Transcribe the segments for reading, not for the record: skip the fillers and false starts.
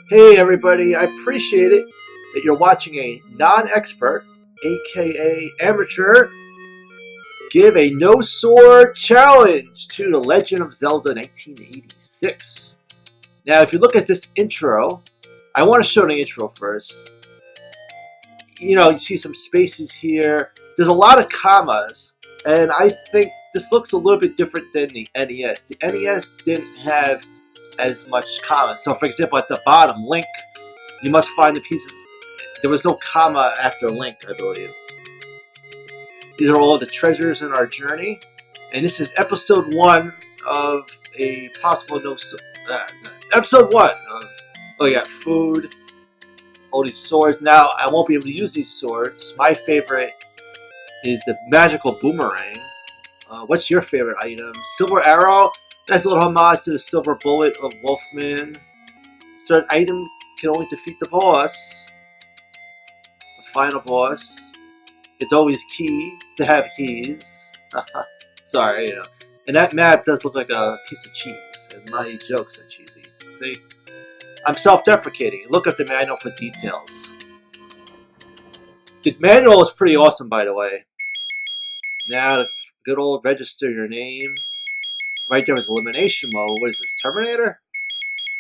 Hey everybody, I appreciate it that you're watching a non-expert, aka amateur, give a no sword challenge to the Legend of Zelda 1986. Now if you look at this intro, I want to show the intro first. You see some spaces here. There's a lot of commas, and I think this looks a little bit different than the NES. The NES didn't have as much commas. So for example, at the bottom, Link, you must find the pieces. There was no comma after Link, I believe. These are all the treasures in our journey. And this is episode 1 of a possible episode 1 of, oh yeah, food, all these swords. Now, I won't be able to use these swords. My favorite is the magical boomerang. What's your favorite item? Silver arrow. Nice little homage to the silver bullet of Wolfman. Certain item can only defeat the boss. The final boss. It's always key to have keys. Sorry, And that map does look like a piece of cheese. And my jokes are cheesy. See? I'm self-deprecating. Look up the manual for details. The manual is pretty awesome, by the way. Now, good old register your name. Right there is elimination mode. What is this, Terminator?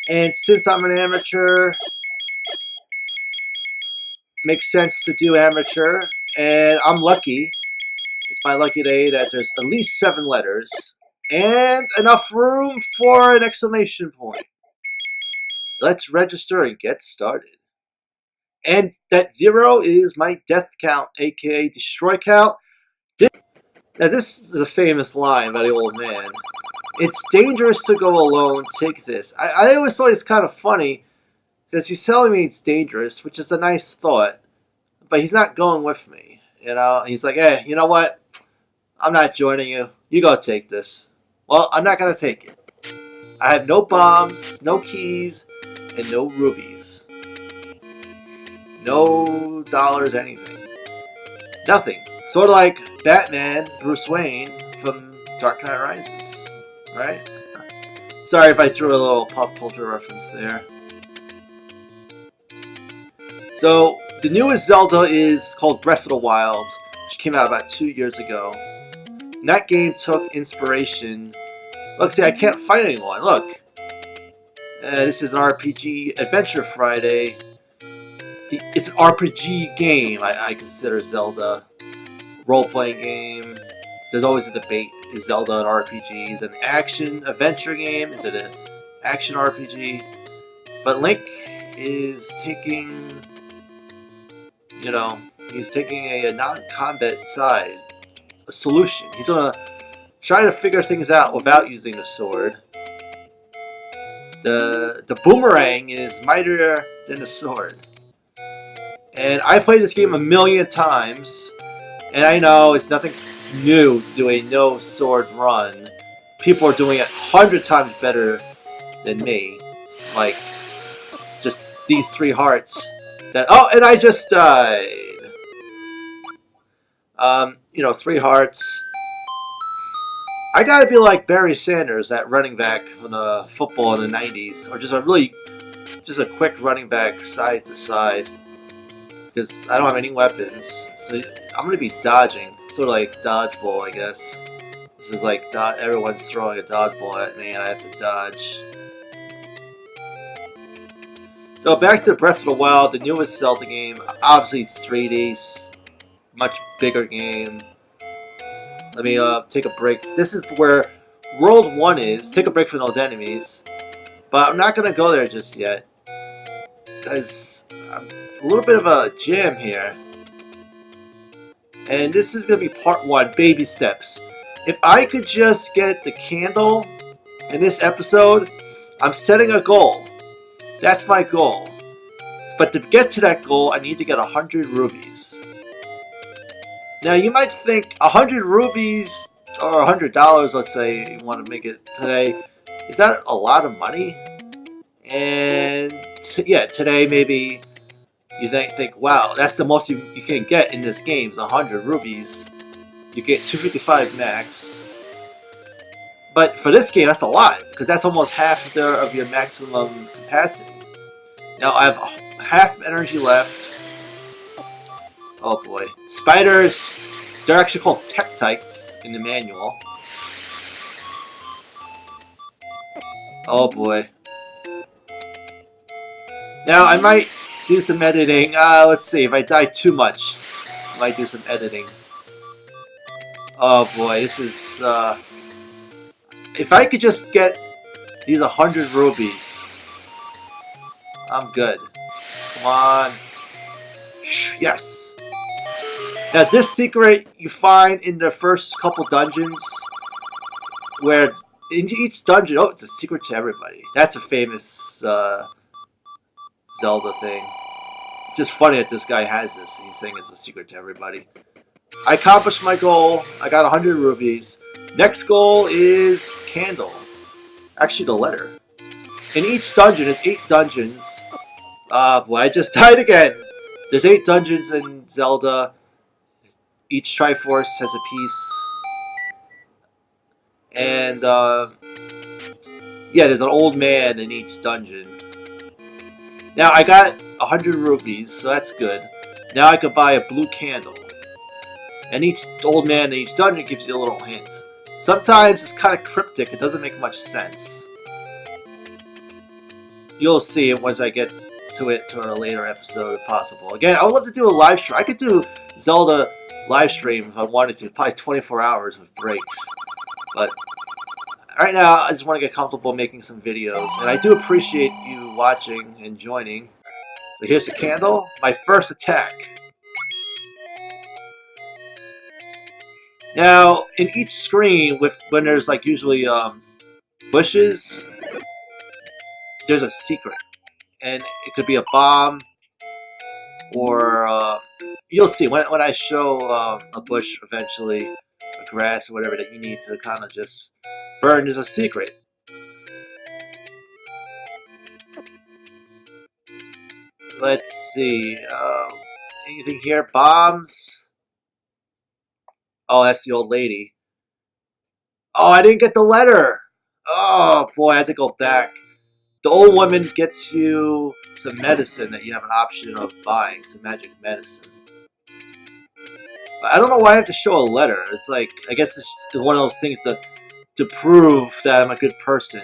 And since I'm an amateur, makes sense to do amateur. And I'm lucky. It's my lucky day that there's at least 7 letters. And enough room for an exclamation point. Let's register and get started. And that 0 is my death count, aka destroy count. Now this is a famous line by the old man. It's dangerous to go alone, take this. I always thought it's kind of funny, because he's telling me it's dangerous, which is a nice thought, but he's not going with me, He's like, hey, you know what? I'm not joining you. You go take this. Well, I'm not going to take it. I have no bombs, no keys, and no rubies. No dollars, anything. Nothing. Sort of like Batman, Bruce Wayne, from Dark Knight Rises. Right? Sorry if I threw a little pop culture reference there. So, the newest Zelda is called Breath of the Wild, which came out about 2 years ago. And that game took inspiration. Look, see, I can't fight anyone. Look. This is an RPG Adventure Friday. It's an RPG game, I consider Zelda. Role-playing game. There's always a debate. Is Zelda an RPG? Is it an action-adventure game? Is it an action RPG? But Link is taking, he's taking a non-combat side. A solution. He's going to try to figure things out without using the sword. The boomerang is mightier than the sword. And I played this game 1,000,000 times. And I know it's nothing new to do a no sword run. People are doing it 100 times better than me. Like, just these 3 hearts. Oh, and I just died. 3 hearts. I gotta be like Barry Sanders, that running back from the football in the 90s. Or just a quick running back side to side. Because I don't have any weapons. So I'm going to be dodging. Sort of like dodgeball, I guess. This is like everyone's throwing a dodgeball at me and I have to dodge. So back to Breath of the Wild, the newest Zelda game. Obviously it's 3D. Much bigger game. Let me take a break. This is where World 1 is. Take a break from those enemies. But I'm not going to go there just yet. Because I'm a little bit of a jam here. And this is going to be part 1, baby steps. If I could just get the candle in this episode, I'm setting a goal. That's my goal. But to get to that goal, I need to get 100 rubies. Now you might think 100 rubies, or $100, let's say you want to make it today, is that a lot of money? And yeah, today maybe you think, wow, that's the most you can get in this game is 100 rubies. You get 255 max. But for this game, that's a lot, because that's almost half of your maximum capacity. Now I have half energy left. Oh boy. Spiders, they're actually called Tektites in the manual. Oh boy. Now I might do some editing. Let's see, if I die too much, I might do some editing. Oh boy, this is, if I could just get these 100 rubies, I'm good. Come on. Yes. Now this secret you find in the first couple dungeons, where in each dungeon, oh, it's a secret to everybody. That's a famous Zelda thing. Just funny that this guy has this, and he's saying it's a secret to everybody. I accomplished my goal. I got 100 rubies. Next goal is Candle. Actually, the letter. In each dungeon, there's 8 dungeons. Boy, I just died again. There's 8 dungeons in Zelda. Each Triforce has a piece. And, yeah, there's an old man in each dungeon. Now, I got 100 rupees, so that's good. Now I could buy a blue candle. And each old man in each dungeon gives you a little hint. Sometimes it's kind of cryptic, it doesn't make much sense. You'll see it once I get to it to a later episode if possible. Again, I would love to do a live stream. I could do Zelda live stream if I wanted to, probably 24 hours with breaks. But right now, I just want to get comfortable making some videos. And I do appreciate you watching and joining. So here's the candle. My first attack. Now, in each screen, when there's like usually bushes, there's a secret. And it could be a bomb, or you'll see when I show a bush eventually, a grass or whatever that you need to kind of just burn. There's a secret. Let's see. Anything here? Bombs? Oh, that's the old lady. Oh, I didn't get the letter. Oh, boy, I had to go back. The old woman gets you some medicine that you have an option of buying, some magic medicine. But I don't know why I have to show a letter. It's like, I guess it's one of those things to prove that I'm a good person.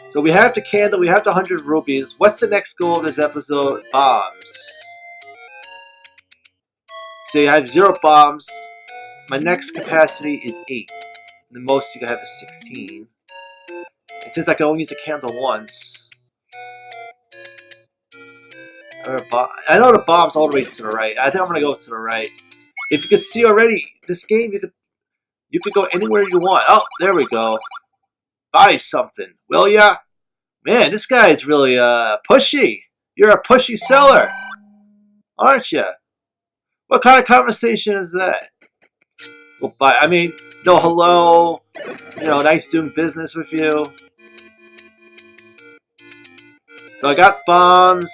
So we have the candle, we have the 100 rupees. What's the next goal of this episode? Bombs. See, I have 0 bombs. My next capacity is 8. The most you can have is 16. And since I can only use a candle once, I know the bomb's all the way to the right. I think I'm gonna go to the right. If you can see already, this game you could go anywhere you want. Oh, there we go. Buy something, will ya? Man, this guy is really pushy. You're a pushy seller, aren't you? What kind of conversation is that? Well, buy. I mean, no hello. You know, nice doing business with you. So I got bombs.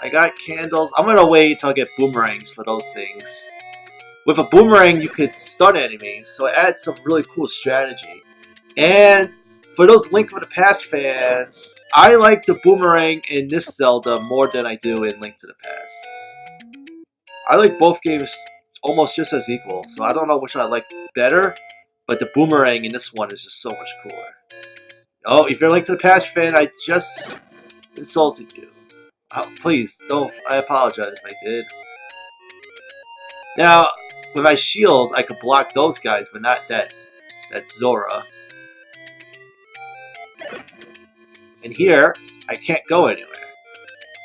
I got candles. I'm gonna wait till I get boomerangs for those things. With a boomerang, you could stun enemies, so it adds some really cool strategy. And for those Link to the Past fans, I like the boomerang in this Zelda more than I do in Link to the Past. I like both games almost just as equal, so I don't know which one I like better, but the boomerang in this one is just so much cooler. Oh, if you're a Link to the Past fan, I just insulted you. Oh, please, don't. I apologize if I did. Now, with my shield, I could block those guys, but not that Zora. And here, I can't go anywhere.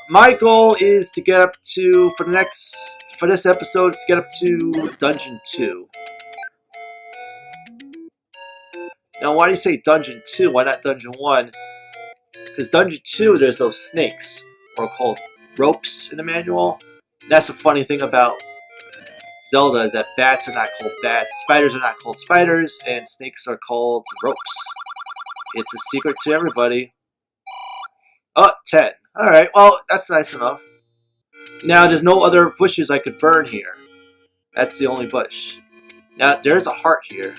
My goal is to get up to, for this episode, to get up to Dungeon 2. Now, why do you say Dungeon 2? Why not Dungeon 1? Because Dungeon 2, there's those snakes, or called ropes in the manual. And that's the funny thing about Zelda, is that bats are not called bats, spiders are not called spiders, and snakes are called ropes. It's a secret to everybody. Oh, 10. Alright, well, that's nice enough. Now, there's no other bushes I could burn here. That's the only bush. Now, there's a heart here.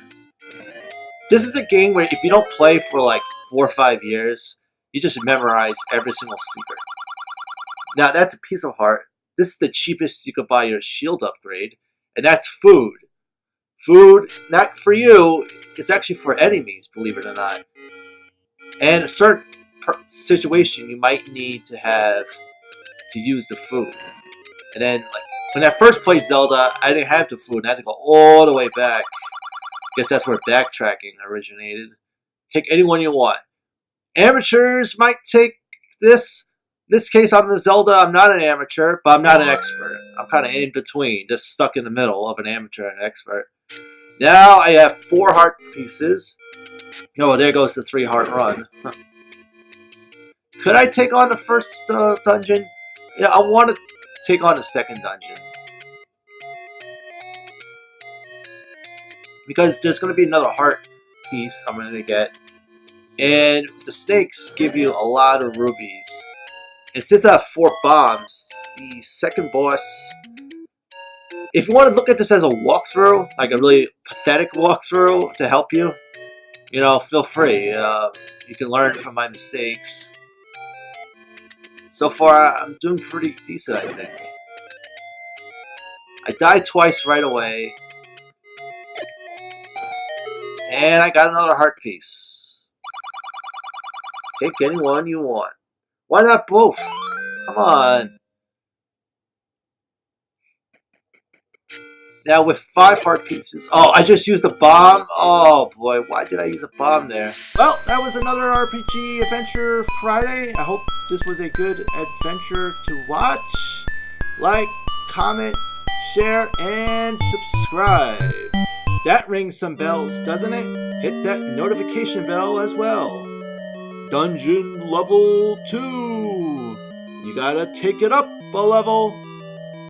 This is a game where if you don't play for like 4 or 5 years, You just memorize every single secret. Now that's a piece of heart. This is the cheapest you could buy your shield upgrade, and that's food. Food, not for you, it's actually for enemies, believe it or not. And a certain situation, you might need to have to use the food. And then, like, when I first played Zelda, I didn't have the food, and I had to go all the way back. Guess that's where backtracking originated. Take anyone you want. Amateurs might take this. In this case, I'm a Zelda. I'm not an amateur, but I'm not an expert. I'm kind of in between, just stuck in the middle of an amateur and an expert. Now I have 4 heart pieces. Oh, there goes the 3 heart run. Could I take on the first dungeon? You know, I want to take on the second dungeon. Because there's going to be another heart piece I'm going to get. And the snakes give you a lot of rubies. And since I have 4 bombs, the second boss... If you want to look at this as a walkthrough, like a really pathetic walkthrough to help you, you know, feel free. You can learn from my mistakes. So far, I'm doing pretty decent, I think. I died twice right away. And I got another heart piece. Take any one you want. Why not both? Come on. Now with 5 heart pieces. Oh, I just used a bomb? Oh boy, why did I use a bomb there? Well, that was another RPG Adventure Friday. I hope this was a good adventure to watch. Like, comment, share, and subscribe. That rings some bells, doesn't it? Hit that notification bell as well. Dungeon level 2. You gotta take it up a level.